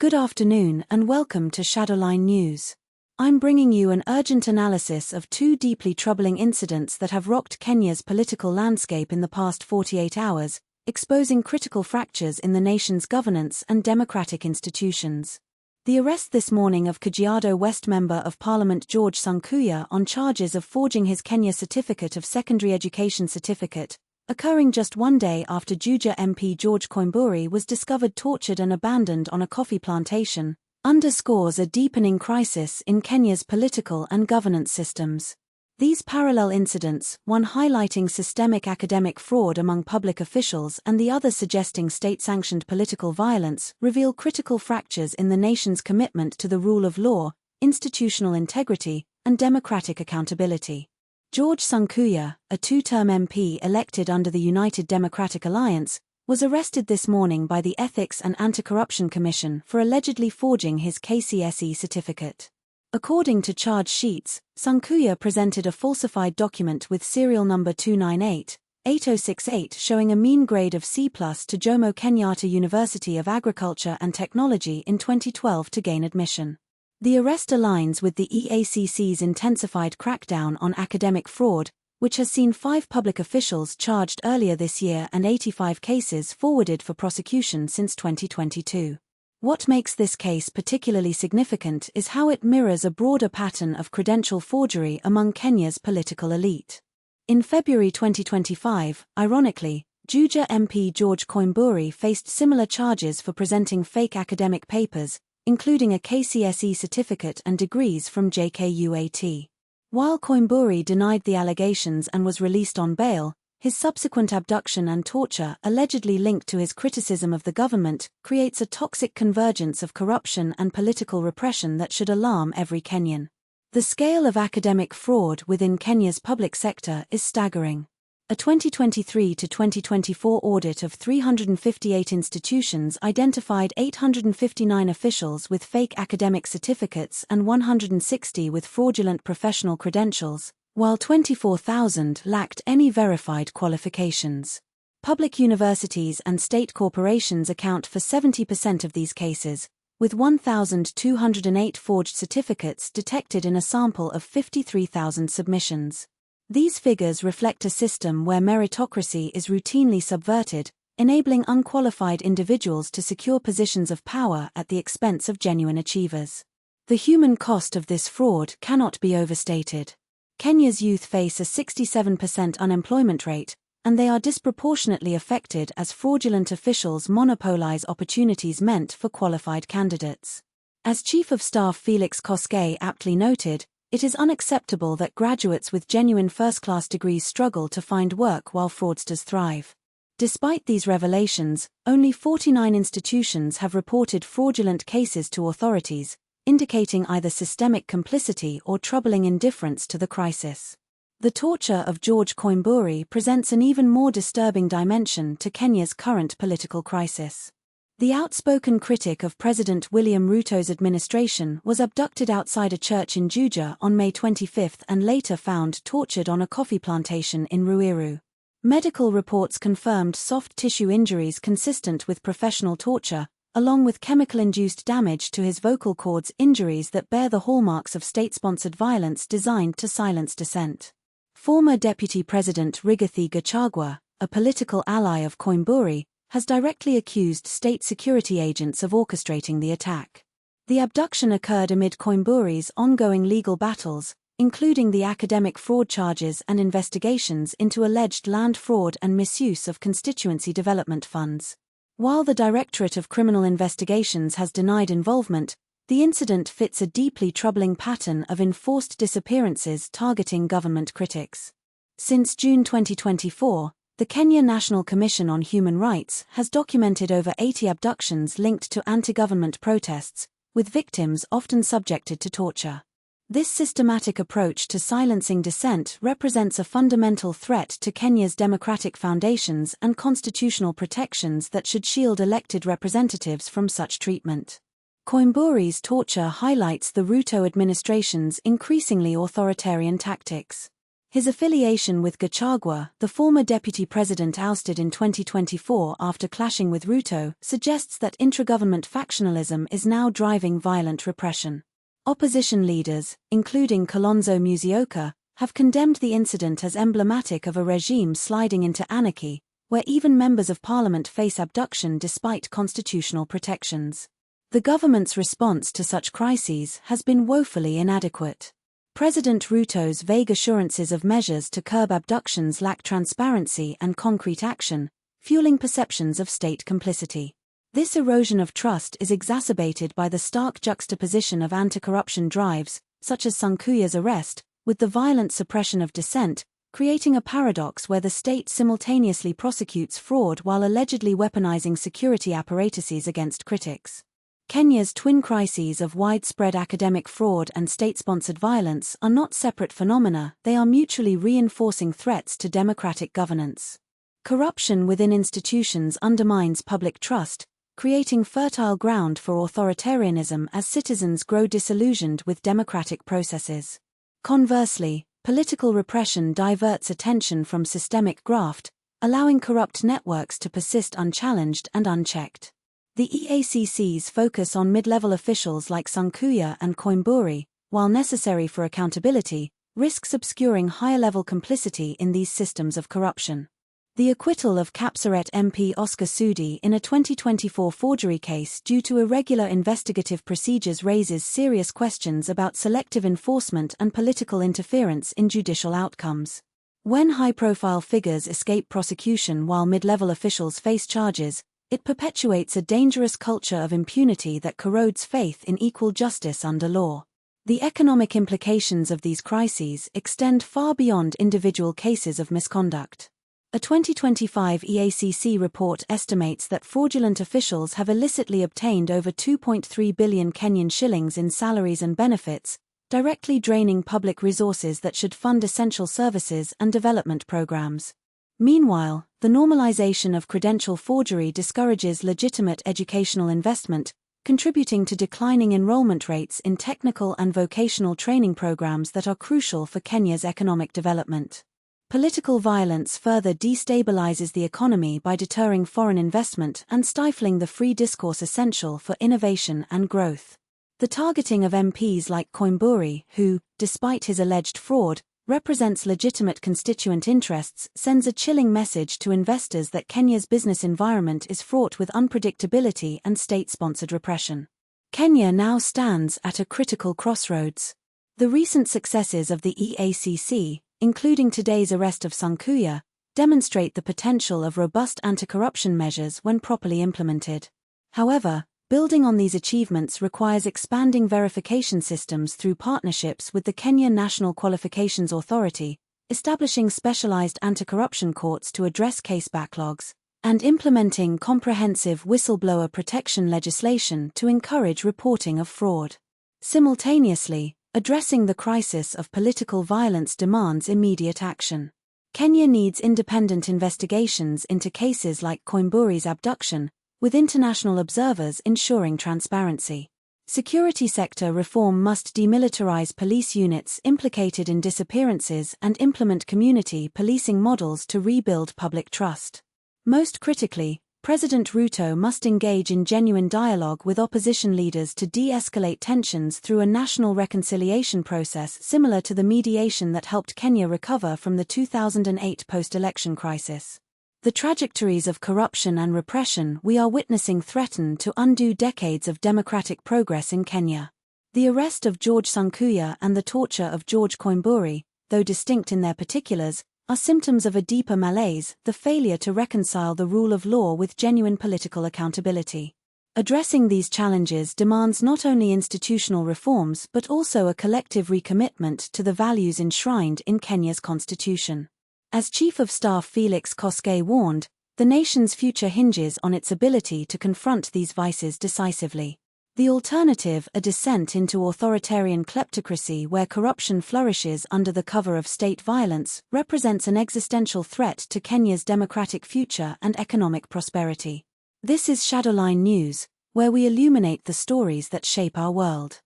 Good afternoon and welcome to Shadowline News. I'm bringing you an urgent analysis of two deeply troubling incidents that have rocked Kenya's political landscape in the past 48 hours, exposing critical fractures in the nation's governance and democratic institutions. The arrest this morning of Kajiado West Member of Parliament George Sunkuyia on charges of forging his Kenya Certificate of Secondary Education certificate, occurring just one day after Juja MP George Koimburi was discovered tortured and abandoned on a coffee plantation, underscores a deepening crisis in Kenya's political and governance systems. These parallel incidents, one highlighting systemic academic fraud among public officials and the other suggesting state-sanctioned political violence, reveal critical fractures in the nation's commitment to the rule of law, institutional integrity, and democratic accountability. George Sunkuyia, a two-term MP elected under the United Democratic Alliance, was arrested this morning by the Ethics and Anti-Corruption Commission for allegedly forging his KCSE certificate. According to charge sheets, Sunkuyia presented a falsified document with serial number 298-8068 showing a mean grade of C+ to Jomo Kenyatta University of Agriculture and Technology in 2012 to gain admission. The arrest aligns with the EACC's intensified crackdown on academic fraud, which has seen 5 public officials charged earlier this year and 85 cases forwarded for prosecution since 2022. What makes this case particularly significant is how it mirrors a broader pattern of credential forgery among Kenya's political elite. In February 2025, ironically, Juja MP George Koimburi faced similar charges for presenting fake academic papers, including a KCSE certificate and degrees from JKUAT. While Koimburi denied the allegations and was released on bail, his subsequent abduction and torture, allegedly linked to his criticism of the government, creates a toxic convergence of corruption and political repression that should alarm every Kenyan. The scale of academic fraud within Kenya's public sector is staggering. A 2023 to 2024 audit of 358 institutions identified 859 officials with fake academic certificates and 160 with fraudulent professional credentials, while 24,000 lacked any verified qualifications. Public universities and state corporations account for 70% of these cases, with 1,208 forged certificates detected in a sample of 53,000 submissions. These figures reflect a system where meritocracy is routinely subverted, enabling unqualified individuals to secure positions of power at the expense of genuine achievers. The human cost of this fraud cannot be overstated. Kenya's youth face a 67% unemployment rate, and they are disproportionately affected as fraudulent officials monopolize opportunities meant for qualified candidates. As Chief of Staff Felix Koskei aptly noted, it is unacceptable that graduates with genuine first-class degrees struggle to find work while fraudsters thrive. Despite these revelations, only 49 institutions have reported fraudulent cases to authorities, indicating either systemic complicity or troubling indifference to the crisis. The torture of George Koimburi presents an even more disturbing dimension to Kenya's current political crisis. The outspoken critic of President William Ruto's administration was abducted outside a church in Juja on May 25 and later found tortured on a coffee plantation in Ruiru. Medical reports confirmed soft tissue injuries consistent with professional torture, along with chemical-induced damage to his vocal cords, injuries that bear the hallmarks of state-sponsored violence designed to silence dissent. Former Deputy President Rigathi Gachagua, a political ally of Koimburi, has directly accused state security agents of orchestrating the attack. The abduction occurred amid Koimburi's ongoing legal battles, including the academic fraud charges and investigations into alleged land fraud and misuse of constituency development funds. While the Directorate of Criminal Investigations has denied involvement, the incident fits a deeply troubling pattern of enforced disappearances targeting government critics. Since June 2024, the Kenya National Commission on Human Rights has documented over 80 abductions linked to anti-government protests, with victims often subjected to torture. This systematic approach to silencing dissent represents a fundamental threat to Kenya's democratic foundations and constitutional protections that should shield elected representatives from such treatment. Koimburi's torture highlights the Ruto administration's increasingly authoritarian tactics. His affiliation with Gachagua, the former deputy president ousted in 2024 after clashing with Ruto, suggests that intragovernment factionalism is now driving violent repression. Opposition leaders, including Kalonzo Musyoka, have condemned the incident as emblematic of a regime sliding into anarchy, where even members of parliament face abduction despite constitutional protections. The government's response to such crises has been woefully inadequate. President Ruto's vague assurances of measures to curb abductions lack transparency and concrete action, fueling perceptions of state complicity. This erosion of trust is exacerbated by the stark juxtaposition of anti-corruption drives, such as Sunkuyia's arrest, with the violent suppression of dissent, creating a paradox where the state simultaneously prosecutes fraud while allegedly weaponizing security apparatuses against critics. Kenya's twin crises of widespread academic fraud and state-sponsored violence are not separate phenomena, they are mutually reinforcing threats to democratic governance. Corruption within institutions undermines public trust, creating fertile ground for authoritarianism as citizens grow disillusioned with democratic processes. Conversely, political repression diverts attention from systemic graft, allowing corrupt networks to persist unchallenged and unchecked. The EACC's focus on mid-level officials like Sunkuyia and Koimburi, while necessary for accountability, risks obscuring higher-level complicity in these systems of corruption. The acquittal of Kapsaret MP Oscar Sudi in a 2024 forgery case due to irregular investigative procedures raises serious questions about selective enforcement and political interference in judicial outcomes. When high-profile figures escape prosecution while mid-level officials face charges, it perpetuates a dangerous culture of impunity that corrodes faith in equal justice under law. The economic implications of these crises extend far beyond individual cases of misconduct. A 2025 EACC report estimates that fraudulent officials have illicitly obtained over 2.3 billion Kenyan shillings in salaries and benefits, directly draining public resources that should fund essential services and development programs. Meanwhile, the normalization of credential forgery discourages legitimate educational investment, contributing to declining enrollment rates in technical and vocational training programs that are crucial for Kenya's economic development. Political violence further destabilizes the economy by deterring foreign investment and stifling the free discourse essential for innovation and growth. The targeting of MPs like Koimburi, who, despite his alleged fraud, represents legitimate constituent interests, sends a chilling message to investors that Kenya's business environment is fraught with unpredictability and state-sponsored repression. Kenya now stands at a critical crossroads. The recent successes of the EACC, including today's arrest of Sunkuyia, demonstrate the potential of robust anti-corruption measures when properly implemented. However, building on these achievements requires expanding verification systems through partnerships with the Kenya National Qualifications Authority, establishing specialized anti-corruption courts to address case backlogs, and implementing comprehensive whistleblower protection legislation to encourage reporting of fraud. Simultaneously, addressing the crisis of political violence demands immediate action. Kenya needs independent investigations into cases like Koimburi's abduction, with international observers ensuring transparency. Security sector reform must demilitarize police units implicated in disappearances and implement community policing models to rebuild public trust. Most critically, President Ruto must engage in genuine dialogue with opposition leaders to de-escalate tensions through a national reconciliation process similar to the mediation that helped Kenya recover from the 2008 post-election crisis. The trajectories of corruption and repression we are witnessing threaten to undo decades of democratic progress in Kenya. The arrest of George Sunkuyia and the torture of George Koimburi, though distinct in their particulars, are symptoms of a deeper malaise, the failure to reconcile the rule of law with genuine political accountability. Addressing these challenges demands not only institutional reforms but also a collective recommitment to the values enshrined in Kenya's constitution. As Chief of Staff Felix Koskei warned, the nation's future hinges on its ability to confront these vices decisively. The alternative, a descent into authoritarian kleptocracy where corruption flourishes under the cover of state violence, represents an existential threat to Kenya's democratic future and economic prosperity. This is Shadowline News, where we illuminate the stories that shape our world.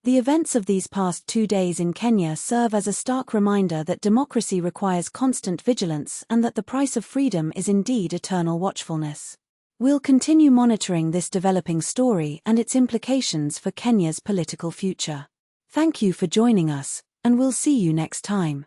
The events of these past 2 days in Kenya serve as a stark reminder that democracy requires constant vigilance and that the price of freedom is indeed eternal watchfulness. We'll continue monitoring this developing story and its implications for Kenya's political future. Thank you for joining us, and we'll see you next time.